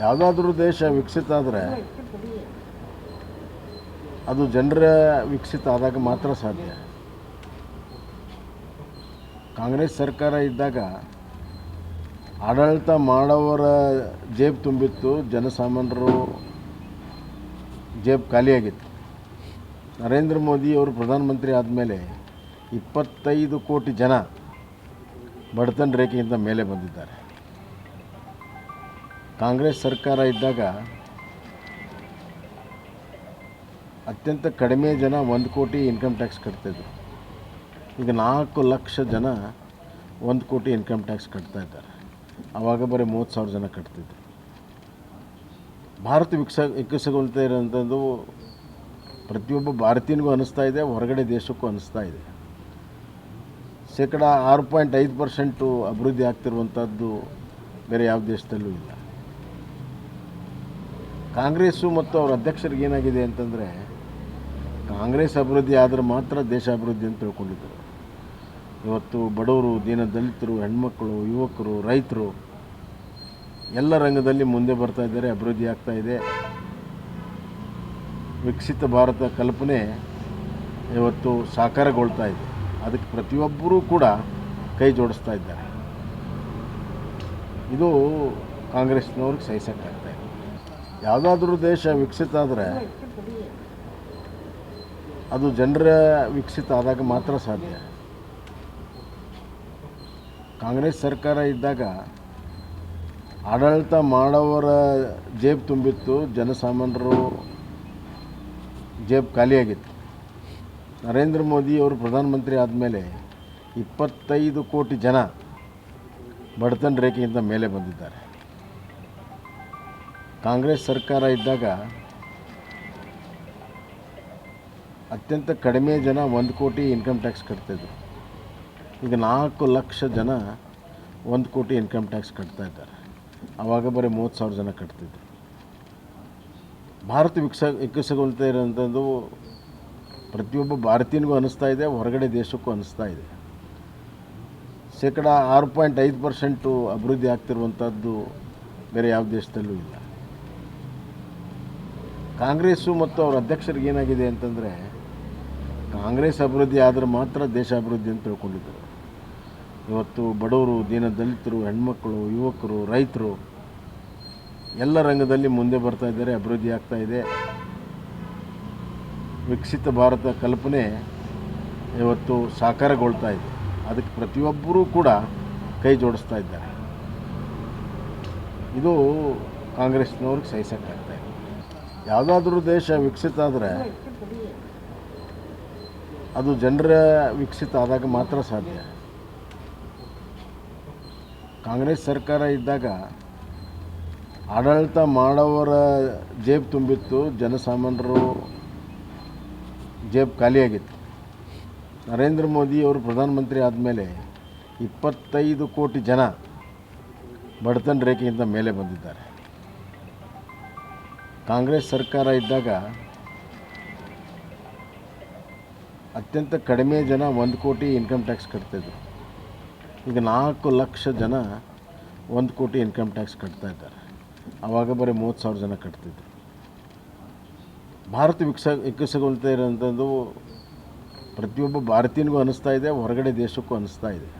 ಯಾವುದಾದ್ರೂ ದೇಶ ವಿಕಸಿತ ಆದರೆ ಅದು ಜನರ ವಿಕಸಿತ ಆದಾಗ ಮಾತ್ರ ಸಾಧ್ಯ. ಕಾಂಗ್ರೆಸ್ ಸರ್ಕಾರ ಇದ್ದಾಗ ಆಡಳಿತ ಮಾಡೋವರ ಜೇಬು ತುಂಬಿತ್ತು, ಜನಸಾಮಾನ್ಯರು ಜೇಬು ಖಾಲಿಯಾಗಿತ್ತು. ನರೇಂದ್ರ ಮೋದಿ ಅವರು ಪ್ರಧಾನಮಂತ್ರಿ ಆದಮೇಲೆ 25 ಕೋಟಿ ಜನ ಬಡತನ ರೇಖೆಯಿಂದ ಮೇಲೆ ಬಂದಿದ್ದಾರೆ. ಕಾಂಗ್ರೆಸ್ ಸರ್ಕಾರ ಇದ್ದಾಗ ಅತ್ಯಂತ ಕಡಿಮೆ ಜನ 1 ಕೋಟಿ ಇನ್ಕಮ್ ಟ್ಯಾಕ್ಸ್ ಕಟ್ತಿದ್ರು. ಈಗ 4 ಲಕ್ಷ ಜನ 1 ಕೋಟಿ ಇನ್ಕಮ್ ಟ್ಯಾಕ್ಸ್ ಕಟ್ತಾ ಇದ್ದಾರೆ. ಆವಾಗ ಬರೀ 30,000 ಜನ ಕಟ್ತಿದ್ರು. ಭಾರತ ವಿಕಸಗೊಳ್ತಾ ಇರೋಂಥದ್ದು ಪ್ರತಿಯೊಬ್ಬ ಭಾರತೀಯನಿಗೂ ಅನ್ನಿಸ್ತಾ ಇದೆ, ಹೊರಗಡೆ ದೇಶಕ್ಕೂ ಅನ್ನಿಸ್ತಾ ಇದೆ. 6.5% ಅಭಿವೃದ್ಧಿ ಆಗ್ತಿರುವಂಥದ್ದು ಬೇರೆ ಯಾವ ದೇಶದಲ್ಲೂ ಇಲ್ಲ. ಕಾಂಗ್ರೆಸ್ಸು ಮತ್ತು ಅವ್ರ ಅಧ್ಯಕ್ಷರಿಗೆ ಏನಾಗಿದೆ ಅಂತಂದರೆ, ಕಾಂಗ್ರೆಸ್ ಅಭಿವೃದ್ಧಿ ಆದರೆ ಮಾತ್ರ ದೇಶ ಅಭಿವೃದ್ಧಿ ಅಂತ ತಿಳ್ಕೊಂಡಿದ್ದರು. ಇವತ್ತು ಬಡವರು, ದೀನದಲಿತರು, ಹೆಣ್ಮಕ್ಕಳು, ಯುವಕರು, ರೈತರು ಎಲ್ಲ ರಂಗದಲ್ಲಿ ಮುಂದೆ ಬರ್ತಾ ಇದ್ದಾರೆ, ಅಭಿವೃದ್ಧಿ ಆಗ್ತಾ ಇದೆ. ವಿಕಸಿತ ಭಾರತ ಕಲ್ಪನೆ ಇವತ್ತು ಸಾಕಾರಗೊಳ್ತಾ ಇದೆ. ಅದಕ್ಕೆ ಪ್ರತಿಯೊಬ್ಬರೂ ಕೂಡ ಕೈ ಜೋಡಿಸ್ತಾ ಇದ್ದಾರೆ. ಇದು ಕಾಂಗ್ರೆಸ್ನವ್ರಿಗೆ ಸಹಿಸೋಕ್ಕಾಗ್ತಾ ಇದೆ. ಯಾವುದಾದ್ರೂ ದೇಶ ವಿಕಸಿತ ಆದರೆ ಅದು ಜನರ ವಿಕಸಿತ ಆದಾಗ ಮಾತ್ರ ಸಾಧ್ಯ. ಕಾಂಗ್ರೆಸ್ ಸರ್ಕಾರ ಇದ್ದಾಗ ಆಡಳಿತ ಮಾಡೋವರ ಜೇಬು ತುಂಬಿತ್ತು, ಜನಸಾಮಾನ್ಯರು ಜೇಬು ಖಾಲಿಯಾಗಿತ್ತು. ನರೇಂದ್ರ ಮೋದಿ ಅವರು ಪ್ರಧಾನಮಂತ್ರಿ ಆದಮೇಲೆ 25 ಕೋಟಿ ಜನ ಬಡತನ ರೇಖೆಯಿಂದ ಮೇಲೆ ಬಂದಿದ್ದಾರೆ. ಕಾಂಗ್ರೆಸ್ ಸರ್ಕಾರ ಇದ್ದಾಗ ಅತ್ಯಂತ ಕಡಿಮೆ ಜನ 1 ಕೋಟಿ ಇನ್ಕಮ್ ಟ್ಯಾಕ್ಸ್ ಕಟ್ತಿದ್ರು. ಈಗ 4 ಲಕ್ಷ ಜನ 1 ಕೋಟಿ ಇನ್ಕಮ್ ಟ್ಯಾಕ್ಸ್ ಕಟ್ತಾ ಇದ್ದಾರೆ. ಆವಾಗ ಬರೀ 30,000 ಜನ ಕಟ್ತಿದ್ರು. ಭಾರತ ವಿಕಸಗೊಳ್ತಾ ಇರೋಂಥದ್ದು ಪ್ರತಿಯೊಬ್ಬ ಭಾರತೀಯನಿಗೂ ಅನ್ನಿಸ್ತಾ ಇದೆ, ಹೊರಗಡೆ ದೇಶಕ್ಕೂ ಅನ್ನಿಸ್ತಾ ಇದೆ. 6.5% ಅಭಿವೃದ್ಧಿ ಆಗ್ತಿರುವಂಥದ್ದು ಬೇರೆ ಯಾವ ದೇಶದಲ್ಲೂ ಇಲ್ಲ. ಕಾಂಗ್ರೆಸ್ಸು ಮತ್ತು ಅವ್ರ ಅಧ್ಯಕ್ಷರಿಗೆ ಏನಾಗಿದೆ ಅಂತಂದರೆ, ಕಾಂಗ್ರೆಸ್ ಅಭಿವೃದ್ಧಿ ಆದರೆ ಮಾತ್ರ ದೇಶ ಅಭಿವೃದ್ಧಿ ಅಂತ ತಿಳ್ಕೊಂಡಿದ್ದರು. ಇವತ್ತು ಬಡವರು, ದೀನದಲಿತರು, ಹೆಣ್ಮಕ್ಕಳು, ಯುವಕರು, ರೈತರು ಎಲ್ಲ ರಂಗದಲ್ಲಿ ಮುಂದೆ ಬರ್ತಾ ಇದ್ದಾರೆ, ಅಭಿವೃದ್ಧಿ ಆಗ್ತಾ ಇದೆ. ವಿಕಸಿತ ಭಾರತ ಕಲ್ಪನೆ ಇವತ್ತು ಸಾಕಾರಗೊಳ್ತಾ ಇದೆ. ಅದಕ್ಕೆ ಪ್ರತಿಯೊಬ್ಬರೂ ಕೂಡ ಕೈ ಜೋಡಿಸ್ತಾ ಇದ್ದಾರೆ. ಇದು ಕಾಂಗ್ರೆಸ್ನವ್ರಿಗೆ ಸಹಿಸೋಕ್ಕಾಗ್ತಾ ಇದೆ. ಯಾವುದಾದ್ರೂ ದೇಶ ವಿಕಸಿತ ಆದರೆ ಅದು ಜನರ ವಿಕಸಿತ ಆದಾಗ ಮಾತ್ರ ಸಾಧ್ಯ. ಕಾಂಗ್ರೆಸ್ ಸರ್ಕಾರ ಇದ್ದಾಗ ಆಡಳಿತ ಮಾಡೋವರ ಜೇಬು ತುಂಬಿತ್ತು, ಜನಸಾಮಾನ್ಯರು ಜೇಬು ಖಾಲಿಯಾಗಿತ್ತು. ನರೇಂದ್ರ ಮೋದಿ ಅವರು ಪ್ರಧಾನಮಂತ್ರಿ ಆದಮೇಲೆ 25 ಕೋಟಿ ಜನ ಬಡತನ ರೇಖೆಯಿಂದ ಮೇಲೆ ಬಂದಿದ್ದಾರೆ. ಕಾಂಗ್ರೆಸ್ ಸರ್ಕಾರ ಇದ್ದಾಗ ಅತ್ಯಂತ ಕಡಿಮೆ ಜನ 1 ಕೋಟಿ ಇನ್ಕಮ್ ಟ್ಯಾಕ್ಸ್ ಕಟ್ತಿದ್ರು. ಈಗ 4 ಲಕ್ಷ ಜನ 1 ಕೋಟಿ ಇನ್ಕಮ್ ಟ್ಯಾಕ್ಸ್ ಕಟ್ತಾ ಇದ್ದಾರೆ. ಆವಾಗ ಬರೀ 30,000 ಜನ ಕಟ್ತಿದ್ರು. ಭಾರತ ವಿಕಸಗೊಳ್ತಾ ಇರೋಂಥದ್ದು ಪ್ರತಿಯೊಬ್ಬ ಭಾರತೀಯನಿಗೂ ಅನ್ನಿಸ್ತಾ ಇದೆ, ಹೊರಗಡೆ ದೇಶಕ್ಕೂ ಅನ್ನಿಸ್ತಾ ಇದೆ.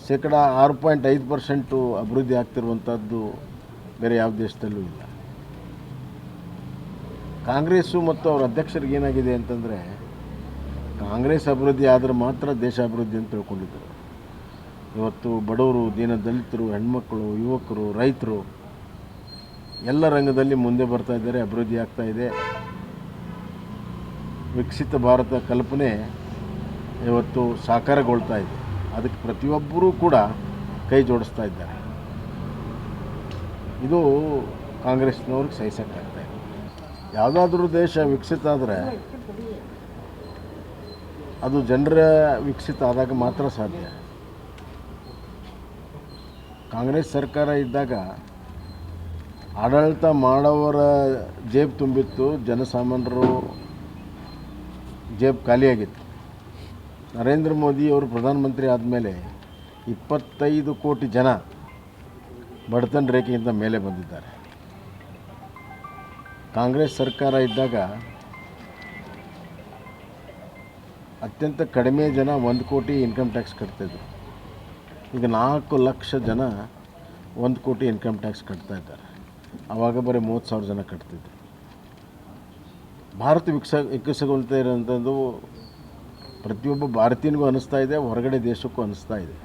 6.5% ಅಭಿವೃದ್ಧಿ ಆಗ್ತಿರುವಂಥದ್ದು ಬೇರೆ ಯಾವ ದೇಶದಲ್ಲೂ ಇಲ್ಲ. ಕಾಂಗ್ರೆಸ್ಸು ಮತ್ತು ಅವ್ರ ಅಧ್ಯಕ್ಷರಿಗೆ ಏನಾಗಿದೆ ಅಂತಂದರೆ, ಕಾಂಗ್ರೆಸ್ ಅಭಿವೃದ್ಧಿ ಆದರೆ ಮಾತ್ರ ದೇಶ ಅಭಿವೃದ್ಧಿ ಅಂತ ತಿಳ್ಕೊಂಡಿದ್ದರು. ಇವತ್ತು ಬಡವರು, ದೀನದಲಿತರು, ಹೆಣ್ಮಕ್ಕಳು, ಯುವಕರು, ರೈತರು ಎಲ್ಲ ರಂಗದಲ್ಲಿ ಮುಂದೆ ಬರ್ತಾ ಇದ್ದಾರೆ, ಅಭಿವೃದ್ಧಿ ಆಗ್ತಾ ಇದೆ. ವಿಕಸಿತ ಭಾರತ ಕಲ್ಪನೆ ಇವತ್ತು ಸಾಕಾರಗೊಳ್ತಾ ಇದೆ. ಅದಕ್ಕೆ ಪ್ರತಿಯೊಬ್ಬರೂ ಕೂಡ ಕೈ ಜೋಡಿಸ್ತಾ ಇದ್ದಾರೆ. ಇದು ಕಾಂಗ್ರೆಸ್ನವ್ರಿಗೆ ಸಹಿಸೋಕ್ಕಾಗ್ತಾ ಇದೆ. ಯಾವುದಾದ್ರೂ ದೇಶ ವಿಕಸಿತ ಆದರೆ ಅದು ಜನರ ವಿಕಸಿತ ಆದಾಗ ಮಾತ್ರ ಸಾಧ್ಯ. ಕಾಂಗ್ರೆಸ್ ಸರ್ಕಾರ ಇದ್ದಾಗ ಆಡಳಿತ ಮಾಡೋವರ ಜೇಬು ತುಂಬಿತ್ತು, ಜನಸಾಮಾನ್ಯರು ಜೇಬು ಖಾಲಿಯಾಗಿತ್ತು. ನರೇಂದ್ರ ಮೋದಿ ಅವರು ಪ್ರಧಾನಮಂತ್ರಿ ಆದಮೇಲೆ 25 ಕೋಟಿ ಜನ ಬಡತನ ರೇಖೆಯಿಂದ ಮೇಲೆ ಬಂದಿದ್ದಾರೆ. ಕಾಂಗ್ರೆಸ್ ಸರ್ಕಾರ ಇದ್ದಾಗ ಅತ್ಯಂತ ಕಡಿಮೆ ಜನ 1 ಕೋಟಿ ಇನ್ಕಮ್ ಟ್ಯಾಕ್ಸ್ ಕಟ್ತಿದ್ರು. ಈಗ 4 ಲಕ್ಷ ಜನ 1 ಕೋಟಿ ಇನ್ಕಮ್ ಟ್ಯಾಕ್ಸ್ ಕಟ್ತಾ ಇದ್ದಾರೆ. ಆವಾಗ ಬರೀ 30,000 ಜನ ಕಟ್ತಿದ್ರು. ಭಾರತ ವಿಕಸಗೊಳ್ತಾ ಇರೋಂಥದ್ದು ಪ್ರತಿಯೊಬ್ಬ ಭಾರತೀಯನಿಗೂ ಅನ್ನಿಸ್ತಾ ಇದೆ, ಹೊರಗಡೆ ದೇಶಕ್ಕೂ ಅನ್ನಿಸ್ತಾ ಇದೆ.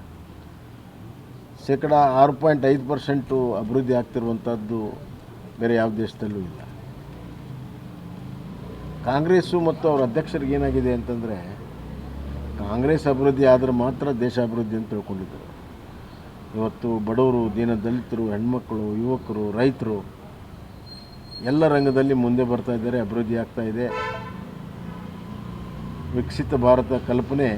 ಶೇಕಡ 6.5% ಅಭಿವೃದ್ಧಿ ಆಗ್ತಿರುವಂಥದ್ದು ಬೇರೆ ಯಾವ ದೇಶದಲ್ಲೂ ಇಲ್ಲ. ಕಾಂಗ್ರೆಸ್ಸು ಮತ್ತು ಅವರ ಅಧ್ಯಕ್ಷರಿಗೆ ಏನಾಗಿದೆ ಅಂತಂದರೆ, ಕಾಂಗ್ರೆಸ್ ಅಭಿವೃದ್ಧಿ ಆದರೆ ಮಾತ್ರ ದೇಶ ಅಭಿವೃದ್ಧಿ ಅಂತ ತಿಳ್ಕೊಂಡಿದ್ದರು. ಇವತ್ತು ಬಡವರು, ದೀನದಲಿತರು, ಹೆಣ್ಮಕ್ಕಳು, ಯುವಕರು, ರೈತರು ಎಲ್ಲ ರಂಗದಲ್ಲಿ ಮುಂದೆ ಬರ್ತಾ ಇದ್ದಾರೆ, ಅಭಿವೃದ್ಧಿ ಆಗ್ತಾ ಇದೆ. ವಿಕಸಿತ ಭಾರತ ಕಲ್ಪನೆ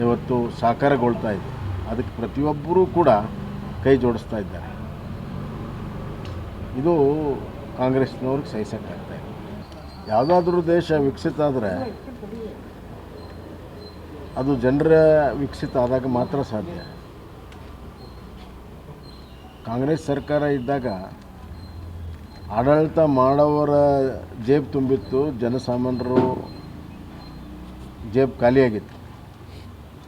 ಇವತ್ತು ಸಾಕಾರಗೊಳ್ತಾ ಇದೆ. ಅದಕ್ಕೆ ಪ್ರತಿಯೊಬ್ಬರೂ ಕೂಡ ಕೈ ಜೋಡಿಸ್ತಾ ಇದ್ದಾರೆ. ಇದು ಕಾಂಗ್ರೆಸ್ನವ್ರಿಗೆ ಸಹಿಸೋಕ್ಕಾಗ್ತಾ ಇದೆ. ಯಾವುದಾದ್ರೂ ದೇಶ ವಿಕಸಿತ ಆದರೆ ಅದು ಜನರ ವಿಕಸಿತ ಆದಾಗ ಮಾತ್ರ ಸಾಧ್ಯ. ಕಾಂಗ್ರೆಸ್ ಸರ್ಕಾರ ಇದ್ದಾಗ ಆಡಳಿತ ಮಾಡೋವರ ಜೇಬು ತುಂಬಿತ್ತು, ಜನಸಾಮಾನ್ಯರು ಜೇಬು ಖಾಲಿಯಾಗಿತ್ತು.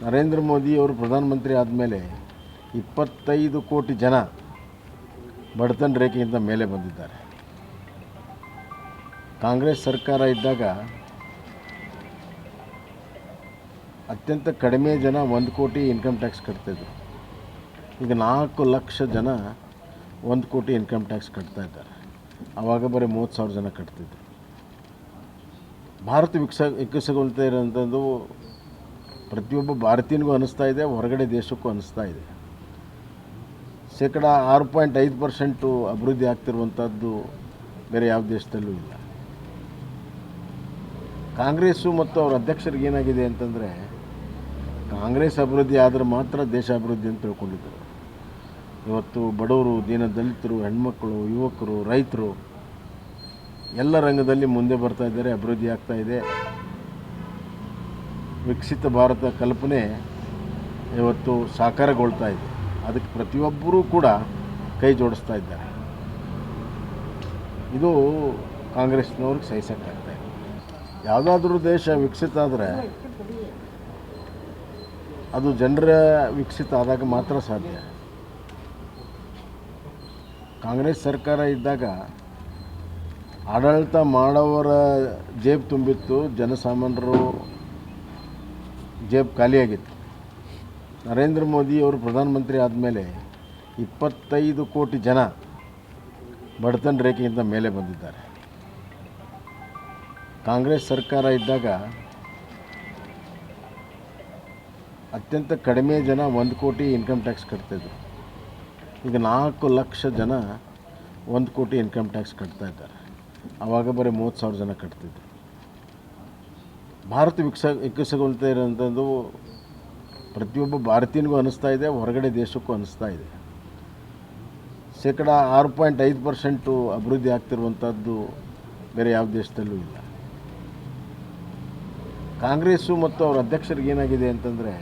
ನರೇಂದ್ರ ಮೋದಿ ಅವರು ಪ್ರಧಾನಮಂತ್ರಿ ಆದಮೇಲೆ 25 ಕೋಟಿ ಜನ ಬಡತನ ರೇಖೆಯಿಂದ ಮೇಲೆ ಬಂದಿದ್ದಾರೆ. ಕಾಂಗ್ರೆಸ್ ಸರ್ಕಾರ ಇದ್ದಾಗ ಅತ್ಯಂತ ಕಡಿಮೆ ಜನ 1 ಕೋಟಿ ಇನ್ಕಮ್ ಟ್ಯಾಕ್ಸ್ ಕಟ್ತಿದ್ರು. ಈಗ 4 ಲಕ್ಷ ಜನ 1 ಕೋಟಿ ಇನ್ಕಮ್ ಟ್ಯಾಕ್ಸ್ ಕಟ್ತಾ ಇದ್ದಾರೆ. ಆವಾಗ ಬರೀ 30,000 ಜನ ಕಟ್ತಿದ್ರು. ಭಾರತ ವಿಕಸಗೊಳ್ತಾ ಇರೋಂಥದ್ದು ಪ್ರತಿಯೊಬ್ಬ ಭಾರತೀಯನಿಗೂ ಅನ್ನಿಸ್ತಾ ಇದೆ, ಹೊರಗಡೆ ದೇಶಕ್ಕೂ ಅನ್ನಿಸ್ತಾ ಇದೆ. ಶೇಕಡ 6.5% ಅಭಿವೃದ್ಧಿ ಆಗ್ತಿರುವಂಥದ್ದು ಬೇರೆ ಯಾವ ದೇಶದಲ್ಲೂ ಇಲ್ಲ. ಕಾಂಗ್ರೆಸ್ಸು ಮತ್ತು ಅವರ ಅಧ್ಯಕ್ಷರಿಗೆ ಏನಾಗಿದೆ ಅಂತಂದರೆ, ಕಾಂಗ್ರೆಸ್ ಅಭಿವೃದ್ಧಿ ಆದರೆ ಮಾತ್ರ ದೇಶ ಅಭಿವೃದ್ಧಿ ಅಂತ ತಿಳ್ಕೊಂಡಿದ್ದರು. ಇವತ್ತು ಬಡವರು, ದೀನದಲಿತರು, ಹೆಣ್ಮಕ್ಕಳು, ಯುವಕರು, ರೈತರು ಎಲ್ಲ ರಂಗದಲ್ಲಿ ಮುಂದೆ ಬರ್ತಾ ಇದ್ದಾರೆ, ಅಭಿವೃದ್ಧಿ ಆಗ್ತಾ ಇದೆ. ವಿಕಸಿತ ಭಾರತ ಕಲ್ಪನೆ ಇವತ್ತು ಸಾಕಾರಗೊಳ್ತಾ ಇದೆ. ಅದಕ್ಕೆ ಪ್ರತಿಯೊಬ್ಬರೂ ಕೂಡ ಕೈ ಜೋಡಿಸ್ತಾ ಇದ್ದಾರೆ. ಇದು ಕಾಂಗ್ರೆಸ್ನವ್ರಿಗೆ ಸಹಿಸೋಕ್ಕಾಗ್ತಾ ಇದೆ. ಯಾವುದಾದ್ರೂ ದೇಶ ವಿಕಸಿತ ಆದರೆ ಅದು ಜನರ ವಿಕಸಿತ ಆದಾಗ ಮಾತ್ರ ಸಾಧ್ಯ. ಕಾಂಗ್ರೆಸ್ ಸರ್ಕಾರ ಇದ್ದಾಗ ಆಡಳಿತ ಮಾಡೋವರ ಜೇಬು ತುಂಬಿತ್ತು, ಜನಸಾಮಾನ್ಯರು ಜೇಬು ಖಾಲಿಯಾಗಿತ್ತು. ನರೇಂದ್ರ ಮೋದಿ ಅವರು ಪ್ರಧಾನಮಂತ್ರಿ ಆದಮೇಲೆ 25 ಕೋಟಿ ಜನ ಬಡತನ ರೇಖೆಯಿಂದ ಮೇಲೆ ಬಂದಿದ್ದಾರೆ. ಕಾಂಗ್ರೆಸ್ ಸರ್ಕಾರ ಇದ್ದಾಗ ಅತ್ಯಂತ ಕಡಿಮೆ ಜನ 1 ಕೋಟಿ ಇನ್ಕಮ್ ಟ್ಯಾಕ್ಸ್ ಕಟ್ತಿದ್ರು. ಈಗ 4 ಲಕ್ಷ ಜನ 1 ಕೋಟಿ ಇನ್ಕಮ್ ಟ್ಯಾಕ್ಸ್ ಕಟ್ತಾ ಇದ್ದಾರೆ. ಆವಾಗ ಬರೀ 30,000 ಜನ ಕಟ್ತಿದ್ರು. ಭಾರತ ವಿಕಸಗೊಳ್ತಾ ಇರೋಂಥದ್ದು ಪ್ರತಿಯೊಬ್ಬ ಭಾರತೀಯನಿಗೂ ಅನ್ನಿಸ್ತಾ ಇದೆ, ಹೊರಗಡೆ ದೇಶಕ್ಕೂ ಅನ್ನಿಸ್ತಾ ಇದೆ. ಶೇಕಡ 6.5% ಅಭಿವೃದ್ಧಿ ಆಗ್ತಿರುವಂಥದ್ದು ಬೇರೆ ಯಾವ ದೇಶದಲ್ಲೂ ಇಲ್ಲ. ಕಾಂಗ್ರೆಸ್ಸು ಮತ್ತು ಅವರ ಅಧ್ಯಕ್ಷರಿಗೆ ಏನಾಗಿದೆ ಅಂತಂದರೆ,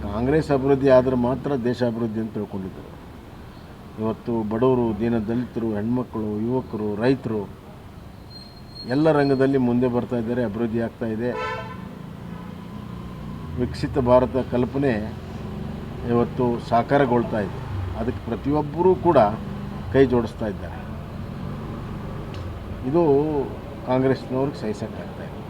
ಕಾಂಗ್ರೆಸ್ ಅಭಿವೃದ್ಧಿ ಆದರೆ ಮಾತ್ರ ದೇಶ ಅಭಿವೃದ್ಧಿ ಅಂತ ತಿಳ್ಕೊಂಡಿದ್ದರು. ಇವತ್ತು ಬಡವರು, ದೀನದಲಿತರು, ಹೆಣ್ಮಕ್ಕಳು, ಯುವಕರು, ರೈತರು ಎಲ್ಲ ರಂಗದಲ್ಲಿ ಮುಂದೆ ಬರ್ತಾ ಇದ್ದಾರೆ, ಅಭಿವೃದ್ಧಿ ಆಗ್ತಾ ಇದೆ. ವಿಕಸಿತ ಭಾರತ ಕಲ್ಪನೆ ಇವತ್ತು ಸಾಕಾರಗೊಳ್ತಾ ಇದೆ. ಅದಕ್ಕೆ ಪ್ರತಿಯೊಬ್ಬರೂ ಕೂಡ ಕೈ ಜೋಡಿಸ್ತಾ ಇದ್ದಾರೆ. ಇದು ಕಾಂಗ್ರೆಸ್ನವ್ರಿಗೆ ಸಹಿಸೋಕ್ಕಾಗ್ತಾ ಇದೆ.